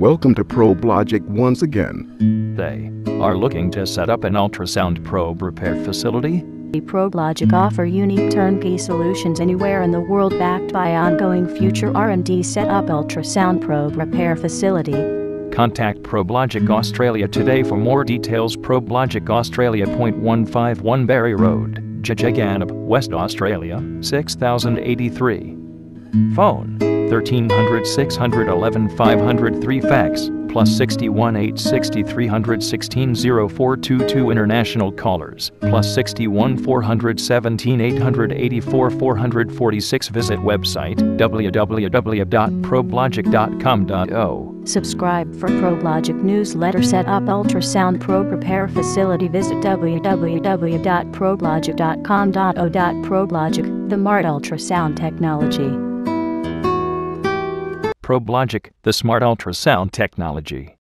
Welcome to ProbeLogic once again. They are looking to set up an ultrasound probe repair facility. ProbeLogic offer unique turnkey solutions anywhere in the world backed by ongoing future R&D set up ultrasound probe repair facility. Contact ProbeLogic Australia today for more details. ProbeLogic Australia, 151 Barry Road, Gidgegannup, West Australia, 6083. Phone 1300 611 503. Fax +61 860 316 0422. International callers +61 417 884 446. Visit website www.probelogic.com.au. Subscribe for ProbeLogic newsletter. Set up ultrasound probe repair facility. Visit www.probelogic.com.au. ProbeLogic, the smart ultrasound technology. ProbeLogic, the smart ultrasound technology.